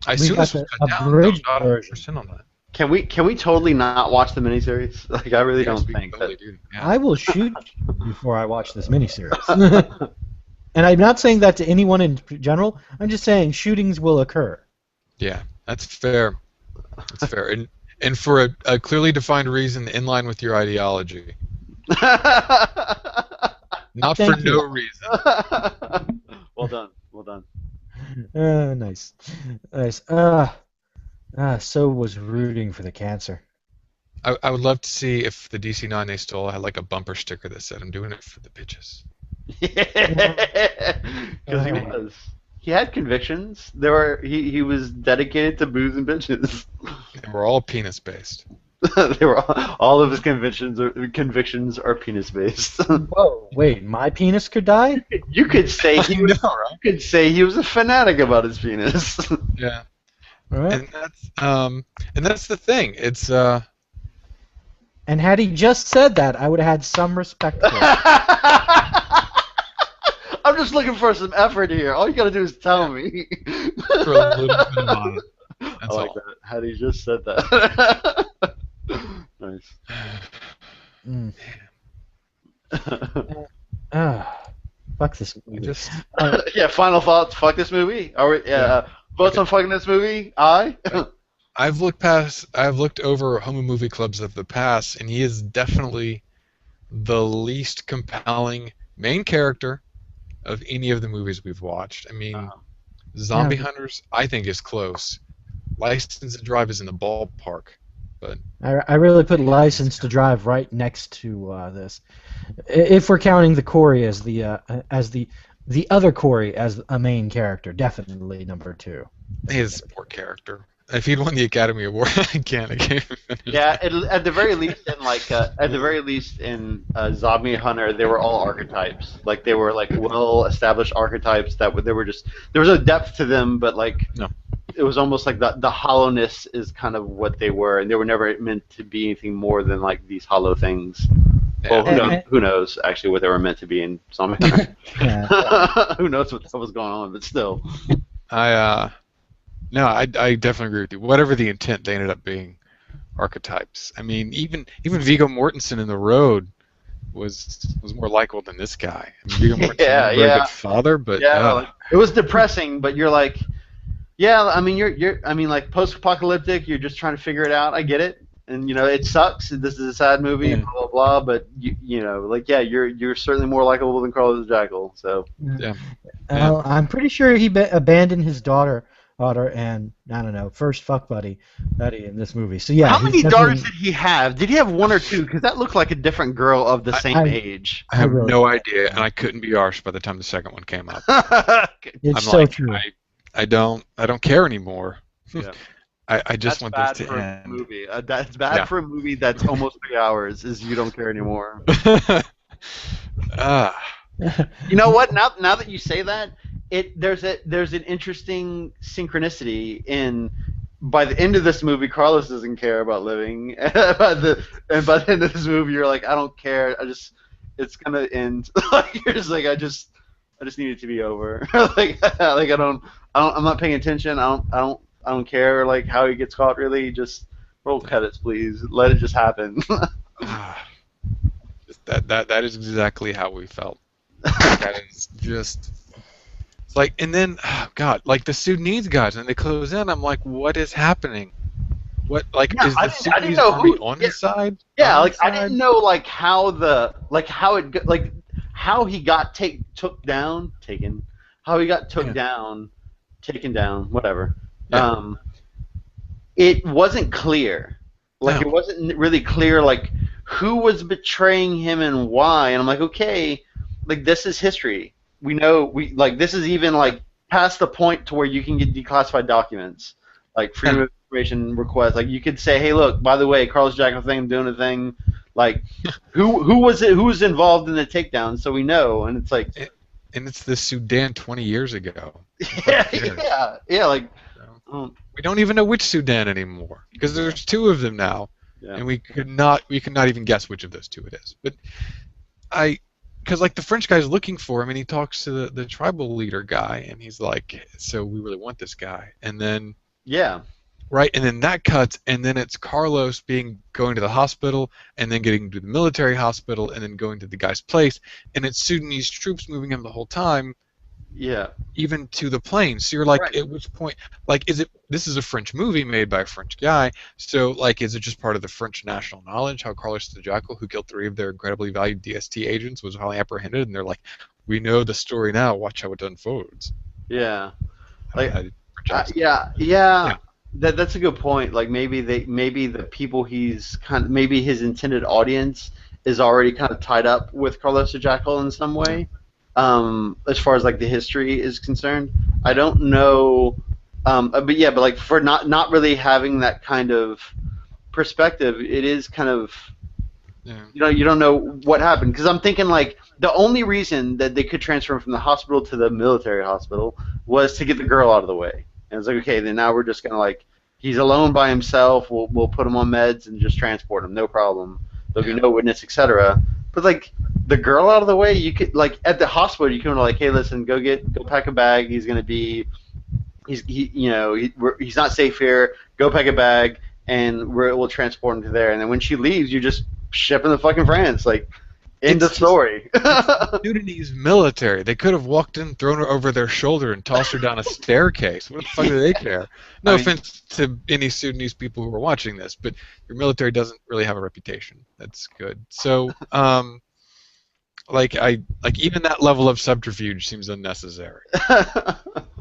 We assume got this was the cut down, though. abridged Not version. 100% on that. Can we totally not watch the miniseries? Like, I really Yes, don't we think totally that. do. Yeah. I will shoot you before I watch this miniseries. And I'm not saying that to anyone in general. I'm just saying shootings will occur. Yeah, that's fair. That's fair. And for a clearly defined reason in line with your ideology. Not for Thank you. no reason. Well done. Well done. Nice. Nice. So was rooting for the cancer. I would love to see if the DC9 they stole had like a bumper sticker that said, "I'm doing it for the bitches." Because he was. He had convictions. He was dedicated to booze and bitches. And we're all penis based. They were all of his convictions are penis based. Whoa, wait, my penis could die? You could say I he know, was, right? you could say he was a fanatic about his penis. Yeah. All right. And that's the thing. It's And had he just said that, I would have had some respect for it. I'm just looking for some effort here. All you gotta do is tell me. for a little bit of honor. I That's like all. that. Had he just said that. Nice. Mm. Fuck this movie. Just Yeah, final thoughts. Fuck this movie. Are we, votes on fucking this movie? Aye. I've looked over Houma movie clubs of the past, and he is definitely the least compelling main character of any of the movies we've watched. I mean, Zombie Hunters, I think, is close. License to Drive is in the ballpark, but I really put License to Drive right next to this. If we're counting the Corey as the other Corey as a main character, definitely number 2. his poor character. If he'd won the Academy Award, I can't finish. Yeah, at the very least in Zombie Hunter, they were all archetypes. Like they were like well established archetypes there was a depth to them, but like No. it was almost like the hollowness is kind of what they were, and they were never meant to be anything more than like these hollow things. Well, who knows actually what they were meant to be in Zombie Hunter? Yeah. Who knows what was going on, but still. No, I definitely agree with you. Whatever the intent, they ended up being archetypes. I mean, even Viggo Mortensen in The Road was more likable than this guy. I mean, Viggo Mortensen was a very good father, but like, it was depressing. But you're like, yeah, I mean, I mean, like post-apocalyptic. You're just trying to figure it out. I get it, and you know, it sucks. This is a sad movie, blah blah blah. But you know, like, yeah, you're certainly more likable than Carlos the Jackal. So yeah. I'm pretty sure he abandoned his daughter and I don't know, first fuck buddy in this movie. So yeah. How many daughters did he have? Did he have one or two? Because that looked like a different girl of the same age. I have no idea, and I couldn't be arsed by the time the second one came up. It's I'm so like, true. I don't care anymore. Yeah. I just want this to end. Movie. That's bad for a movie that's almost 3 hours. Is you don't care anymore. You know what? Now that you say that, there's an interesting synchronicity in. By the end of this movie, Carlos doesn't care about living, and by the end of this movie, you're like, I don't care. It's gonna end. Like you're just like, I just need it to be over. I'm not paying attention. I don't care like how he gets caught. Really, just roll credits, please. Let it just happen. That is exactly how we felt. That is just. It's like, and then, oh God, like the Sudanese guys, and they close in. I'm like, what is happening? What, like, is the Sudanese army on his side? Yeah, like I didn't know like how he got taken down, taken down, whatever. Yeah. It wasn't clear. Like No. it wasn't really clear like who was betraying him and why. And I'm like, okay, like this is history. We know this is even like past the point to where you can get declassified documents, like freedom of information requests. Like you could say, hey, look, by the way, Carlos Jackal thing, doing a thing. Like who was it? Who was involved in the takedown? So we know. And it's like, and it's the Sudan 20 years ago. yeah. Like we don't even know which Sudan anymore because there's two of them now. Yeah. and we could not even guess which of those two it is. But because like the French guy's looking for him, and he talks to the tribal leader guy, and he's like, "So we really want this guy," and then. Yeah. Right, and then that cuts, and then it's Carlos going to the hospital, and then getting to the military hospital, and then going to the guy's place, and it's Sudanese troops moving him the whole time, Yeah. even to the plane. So you're like, Right. at which point, like, is it? This is a French movie made by a French guy, so like, is it just part of the French national knowledge how Carlos the Jackal, who killed 3 of their incredibly valued DST agents, was highly apprehended, and they're like, we know the story now. Watch how it unfolds. Yeah. I, Like, I, French yeah, Yeah. yeah. That's a good point. Like maybe the people he's kind of maybe his intended audience is already kind of tied up with Carlos the Jackal in some Yeah. way. As far as like the history is concerned, I don't know. But yeah, but like for not really having that kind of perspective, it is kind of Yeah. you don't know what happened because I'm thinking like the only reason that they could transfer him from the hospital to the military hospital was to get the girl out of the way. And it's like, okay, then now we're just gonna like he's alone by himself. We'll put him on meds and just transport him, no problem. There'll be Yeah. no witness, etc. But like the girl out of the way, you could like at the hospital, you can like, hey, listen, go pack a bag. He's gonna be he's not safe here. Go pack a bag, and we'll transport him to there. And then when she leaves, you just ship him to fucking France. Like, end It's of just story. Sudanese military. They could have walked in, thrown her over their shoulder, and tossed her down a staircase. What the fuck do they care? No I mean- offense to any Sudanese people who are watching this, but your military doesn't really have a reputation. That's good. So, like even that level of subterfuge seems unnecessary.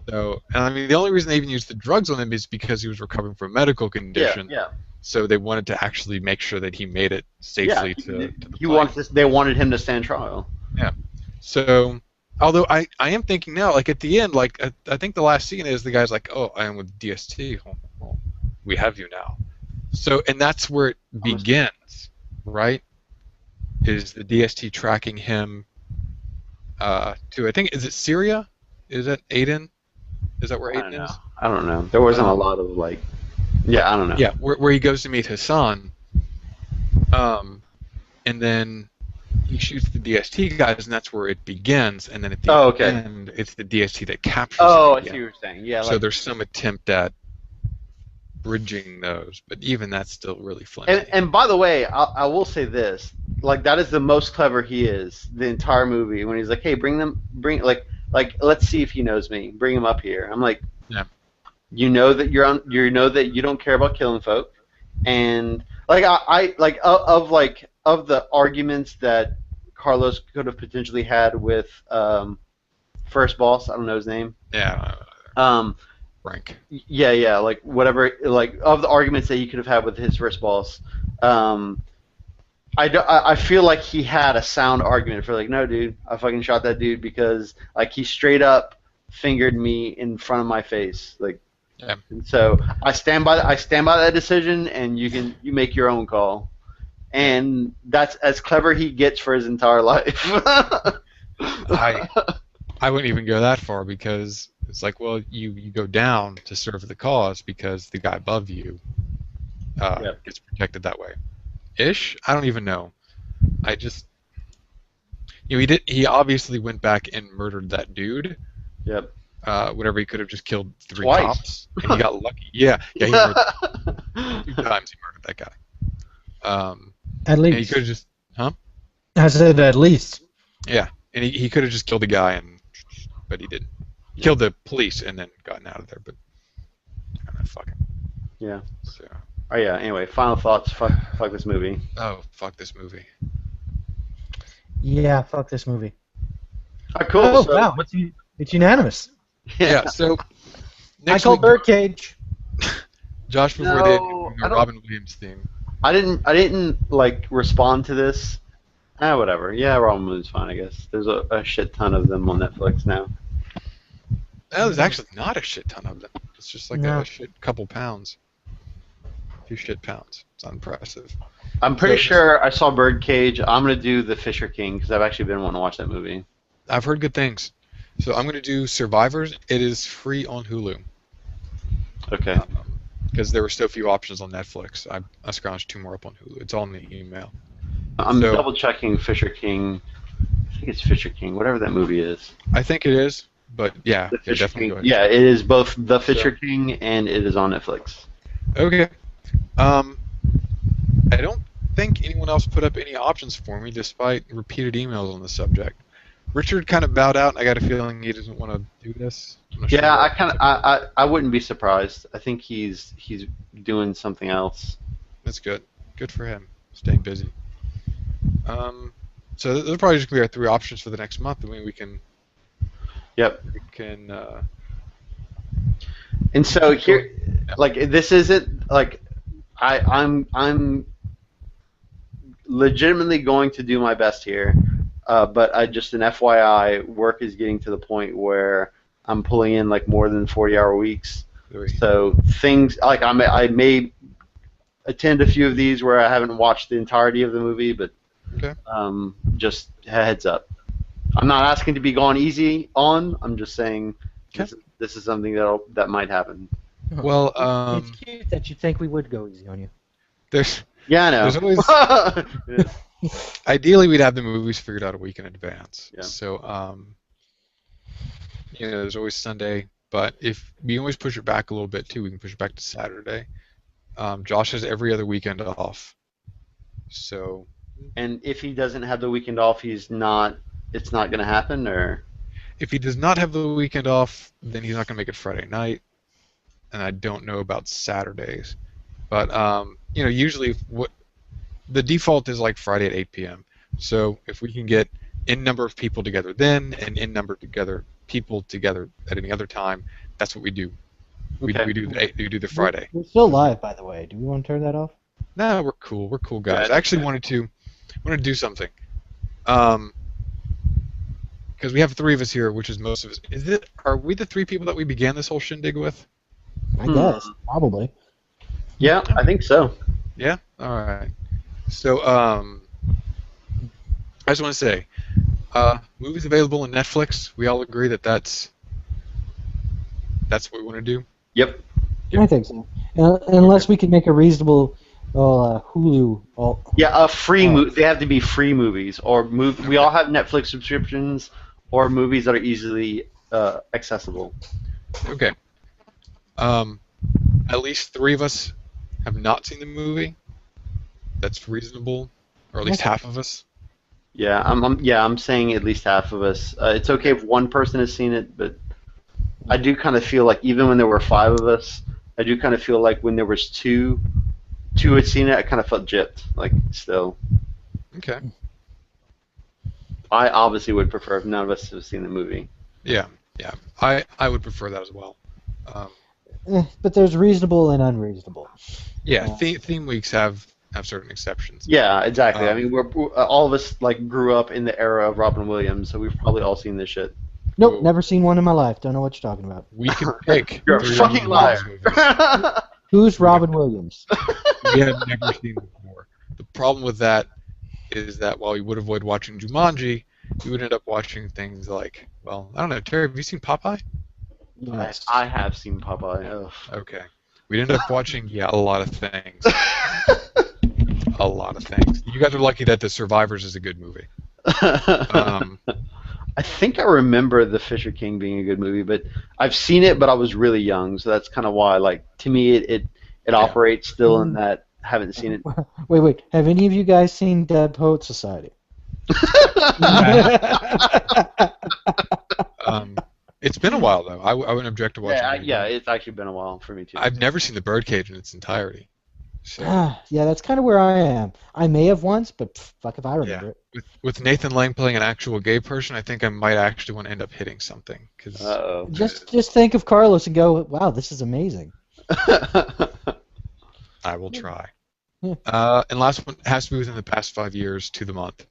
So, and I mean, the only reason they even used the drugs on him is because he was recovering from a medical yeah, condition. yeah, So they wanted to actually make sure that he made it safely to the he plane. wants this. They wanted him to stand trial. So, although I am thinking now, like at the end, like I think the last scene is the guy's like, "Oh, I am with DST. Oh, well, we have you now." So, and that's where it begins, right? Is the DST tracking him to? I think is it Syria? Is that Aden? Is that where I Aden don't know. is? I don't know. There wasn't a lot of like. Yeah, I don't know. Yeah, where he goes to meet Hassan. And then he shoots the DST guys, and that's where it begins. And then at the okay. end, it's the DST that captures Oh, him I see what again. you're saying. Yeah. So Like, there's some attempt at bridging those, but even that's still really flimsy. and by the way, I will say this: like that is the most clever he is the entire movie. When he's like, "Hey, like let's see if he knows me. Bring him up here." I'm like, Yeah. you know that you know that you don't care about killing folk, and like I like of the arguments that Carlos could have potentially had with first boss. I don't know his name. Yeah, Um, Frank. yeah, like whatever, like of the arguments that he could have had with his first boss, I feel like he had a sound argument for like, no, dude, I fucking shot that dude because like he straight up fingered me in front of my face, like. Yeah. And so I stand by that decision, and you make your own call, and that's as clever he gets for his entire life. I wouldn't even go that far because it's like, well, you go down to serve the cause because the guy above you gets protected that way. Ish? I don't even know. I just, he obviously went back and murdered that dude. Yep. Whenever he could have just killed 3 Twice. cops, and he got lucky. Yeah, he murdered 2 times. He murdered that guy. At And he least. could have just, I said at least. yeah, and he could have just killed the guy, but he didn't. He killed the police and then gotten out of there, but fuck him. Yeah. So, Oh yeah. Anyway, final thoughts. Fuck this movie. oh fuck this movie. Yeah, fuck this movie. All right, cool. Oh, so, wow. It's unanimous. Yeah, so I next call week, Birdcage. Josh, before No, they I do the don't- Robin Williams theme. I didn't like respond to this. Whatever. Yeah, Robin Williams fine, I guess. There's a shit ton of them on Netflix now. No, there's actually not a shit ton of them. It's just like No. a shit couple pounds. A few shit pounds. It's unimpressive. I'm pretty So- sure I saw Birdcage. I'm gonna do The Fisher King because I've actually been wanting to watch that movie. I've heard good things. So I'm going to do Survivors. It is free on Hulu. Okay. because there were so few options on Netflix. I scrounged 2 more up on Hulu. It's all in the email. I'm So double checking Fisher King. I think it's Fisher King, whatever that movie is. I think it is, but yeah, The Fisher definitely King. go ahead. Yeah, it is both The Fisher King and it is on Netflix. Okay. Um, I don't think anyone else put up any options for me, despite repeated emails on the subject. Richard kind of bowed out. I got a feeling he doesn't want to do this. I'm not sure Yeah, what. I wouldn't be surprised. I think he's doing something else. That's good. Good for him. Staying busy. So those are probably just gonna be our 3 options for the next month. I mean, we can. Yep. We can. And so here, like, this isn't like I'm legitimately going to do my best here, but I just an FYI, work is getting to the point where I'm pulling in like more than 40-hour weeks. So things like I may attend a few of these where I haven't watched the entirety of the movie, but Okay. just heads up. I'm not asking to be gone easy on. I'm just saying this is something that might happen. Well, It's cute that you think we would go easy on you. there's Yeah, I know. there's always ideally we'd have the movies figured out a week in advance. Yeah. So there's always Sunday, but if we always push it back a little bit too, we can push it back to Saturday. Josh has every other weekend off. So And if he doesn't have the weekend off, it's not going to happen, or if he does not have the weekend off, then he's not going to make it Friday night. And I don't know about Saturdays. But usually what the default is like Friday at 8 p.m. So if we can get n number of people together then and n number of people together at any other time, that's what we do. We do the Friday. We're still live, by the way. Do we want to turn that off? No, we're cool. We're cool guys. Yeah. I actually wanted to do something. Because we have 3 of us here, which is most of us. Are we the 3 people that we began this whole shindig with? I guess, probably. yeah, I think so. Yeah? Alright. So, I just want to say, movies available on Netflix, we all agree that that's what we want to do? Yep. I think so. Unless we can make a reasonable Hulu. Yeah, they have to be free movies, or we all have Netflix subscriptions, or movies that are easily accessible. Okay. At least 3 of us have not seen the movie. That's reasonable, or at least half of us. Yeah, I'm saying at least half of us. It's okay if one person has seen it, but I do kind of feel like even when there were 5 of us, I do kind of feel like when there was two had seen it, I kind of felt gypped. Like still, Okay. I obviously would prefer if none of us have seen the movie. Yeah. I would prefer that as well. But there's reasonable and unreasonable. Yeah, theme weeks have certain exceptions. Yeah, exactly. I mean, we're all of us like grew up in the era of Robin Williams, so we've probably all seen this shit. Nope, Cool. never seen one in my life. Don't know what you're talking about. We can pick. You're a 3 fucking Robin Williams liar. movies Who's Robin Williams? we have never seen before. The problem with that is that while we would avoid watching Jumanji, we would end up watching things like, well, I don't know, Terry, have you seen Popeye? Yes. I have seen Popeye. Ugh. Okay. We'd end up watching, a lot of things. A lot of things. You guys are lucky that The Survivors is a good movie. I think I remember The Fisher King being a good movie, but I've seen it, but I was really young, so that's kind of why. Like to me, it operates still in that haven't seen it. Wait. Have any of you guys seen Dead Poet Society? It's been a while though. I wouldn't object to watching. Yeah, it's actually been a while for me too. I've never seen The Birdcage in its entirety. So Yeah, that's kind of where I am. I may have once, but fuck if I remember it. with Nathan Lang playing an actual gay person, I think I might actually want to end up hitting something. Uh-oh. Just think of Carlos and go, wow, this is amazing. I will try. Yeah. And last one has to be within the past 5 years to the month.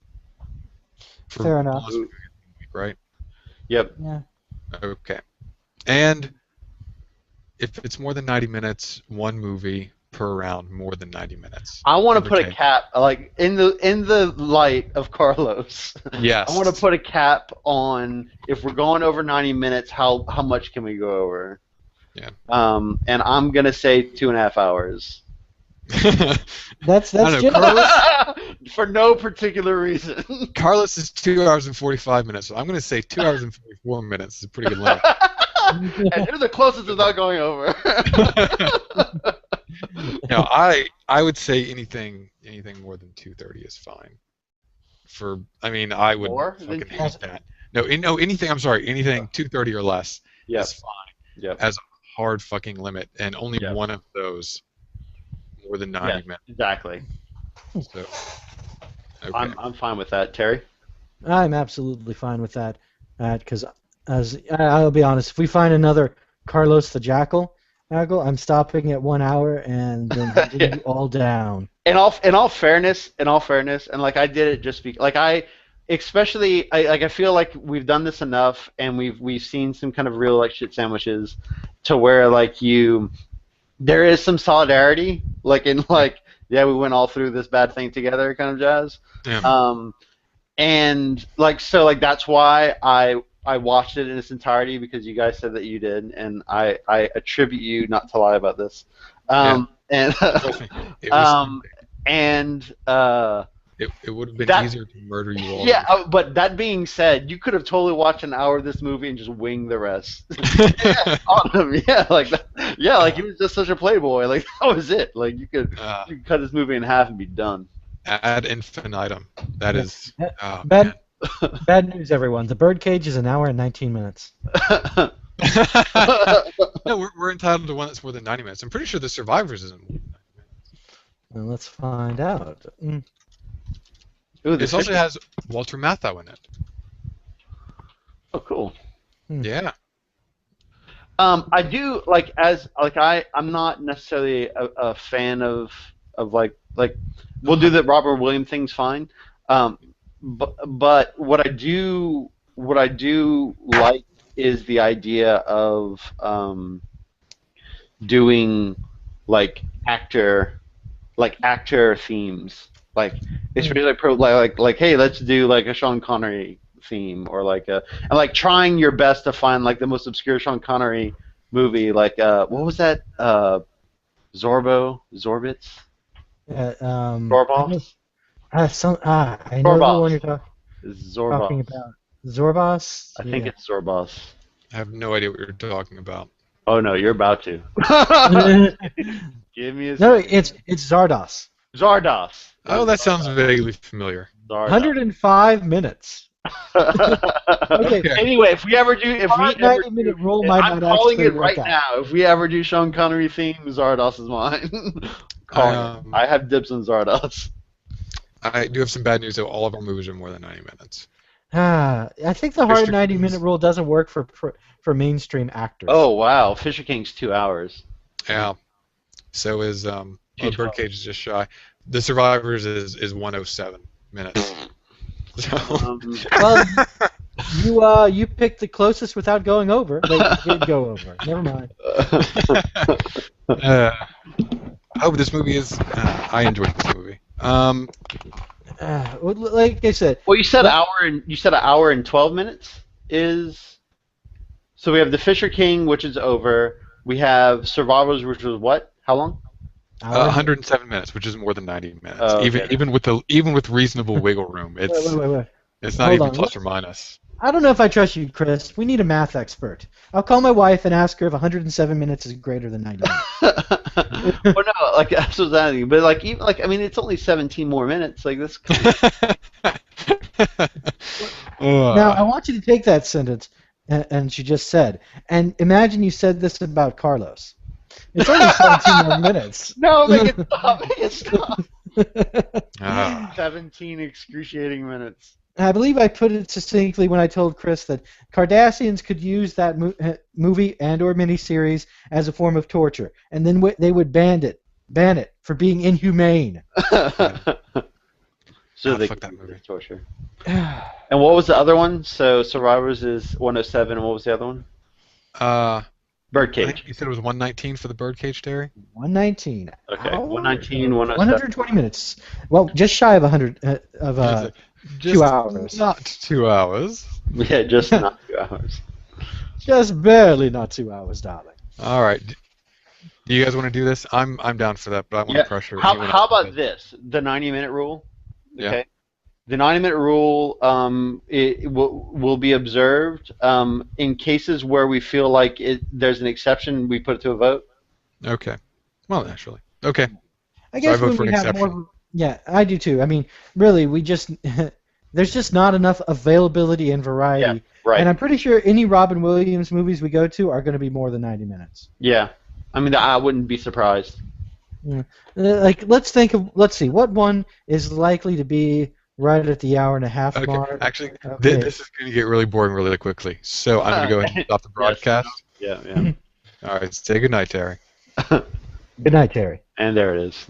Fair enough. Right? Yep. Yeah. Okay. And if it's more than 90 minutes, 1 movie per round, more than 90 minutes. I want to Give or put a take. cap, like in the light of Carlos. Yes. I want to put a cap on if we're going over 90 minutes. How much can we go over? Yeah. And I'm gonna say 2.5 hours. That's I don't know. Jim. For no particular reason. Carlos is 2 hours and 45 minutes. So I'm going to say 2 hours and 44 minutes is a pretty good limit. And you're the closest without going over. No, I would say anything more than 2:30 is fine. I would More than fucking hate that. No, anything. I'm sorry, anything 2:30 or less Yep. is fine Yep. as a hard fucking limit, and only Yep. one of those more than 90 minutes. Exactly. So, okay. I'm fine with that, Terry. I'm absolutely fine with that. Because I'll be honest, if we find another Carlos the Jackal, I'm stopping at 1 hour and then hunting you all down. In all fairness, and like I did it just like I feel like we've done this enough, and we've seen some kind of real like shit sandwiches, to where like there is some solidarity, like in like we went all through this bad thing together kind of jazz. Yeah. And like so like that's why I watched it in its entirety, because you guys said that you did, and I attribute you not to lie about this. And Trust me, it was, and it would have been easier to murder you all. yeah, but that being said, you could have totally watched an hour of this movie and just wing the rest. Like he was just such a playboy. Like that was it. Like you could cut this movie in half and be done. Ad infinitum. That is. Oh, Bad, bad news, everyone. The Birdcage is 1 hour and 19 minutes. No, we're entitled to one that's more than 90 minutes. I'm pretty sure The Survivors isn't more than 90 minutes. Well, let's find out. Ooh, This also has Walter Matthau in it. Oh, cool. Yeah. I do like I'm not necessarily a fan of like we'll do the Robert Williams thing's fine. But what I do like is the idea of doing like actor themes, like especially like hey, let's do like a Sean Connery theme, or and like trying your best to find like the most obscure Sean Connery movie, like what was that Zorbits? Zorbos? I know the one you're talking Zorbos. about. Zorbos? I think it's Zorbos. I have no idea what you're talking about. Oh no, you're about to. Give me a No, second. it's Zardos. Zardos. Oh, that sounds vaguely familiar. Zardos. 105 minutes. Okay. Anyway, if we ever do, if we ever 90-minute rule might I'm not calling actually it work right out. now. If we ever do Sean Connery theme, Zardos is mine. I have dibs on Zardos. I do have some bad news, though. All of our movies are more than 90 minutes. I think the hard Mr. 90-minute rule doesn't work for mainstream actors. Oh wow, Fisher King's 2 hours. Yeah. So is Birdcage is just shy. The Survivors is 107 minutes. So. Well, you picked the closest without going over. They did go over. Never mind. I hope this movie is. I enjoyed this movie. Like I said. Well, you said an hour and 12 minutes is. So we have the Fisher King, which is over. We have Survivors, which was what? How long? 107 minutes, which is more than 90 minutes. Oh, okay. Even with reasonable wiggle room, Wait. It's not even plus or minus. I don't know if I trust you, Chris. We need a math expert. I'll call my wife and ask her if 107 minutes is greater than 90 minutes. Well, no, like that's what I mean. But like even like I mean, it's only 17 more minutes. Like this. Now I want you to take that sentence, and she just said, and imagine you said this about Carlos. It's only 17 more minutes. No, make it stop. Make it stop. 17. 17 excruciating minutes. I believe I put it succinctly when I told Chris that Cardassians could use that movie and/or miniseries as a form of torture, and then they would ban it for being inhumane. So they fuck that movie. Torture. And what was the other one? So Survivors is 107, and what was the other one? Birdcage. I think you said it was 119 for the Birdcage, Terry? 119. Okay, 119, 107. 120 minutes. Well, just shy of 100 2 hours. Not 2 hours. Yeah, just not 2 hours. Just barely not 2 hours, darling. All right. Do you guys want to do this? I'm down for that, but I want to Yeah. pressure How anyone else. how about this? The 90-minute rule. Yeah. Okay. The 90-minute rule it will be observed in cases where we feel like there's an exception. We put it to a vote. Okay. Well, naturally. Okay. I So I guess vote when for an we have exception. more, yeah, I do too. I mean, really, we just there's just not enough availability and Yeah. variety. Right. And I'm pretty sure any Robin Williams movies we go to are going to be more than 90 minutes. Yeah. I mean, I wouldn't be surprised. Yeah. Like, let's see, what one is likely to be right at the hour and a half Okay. mark? Actually, Okay. this is going to get really boring really quickly. So I'm going to go ahead and stop the Yes. broadcast. Yeah. Yeah. All right. Say goodnight, Terry. Good night, Terry. And there it is.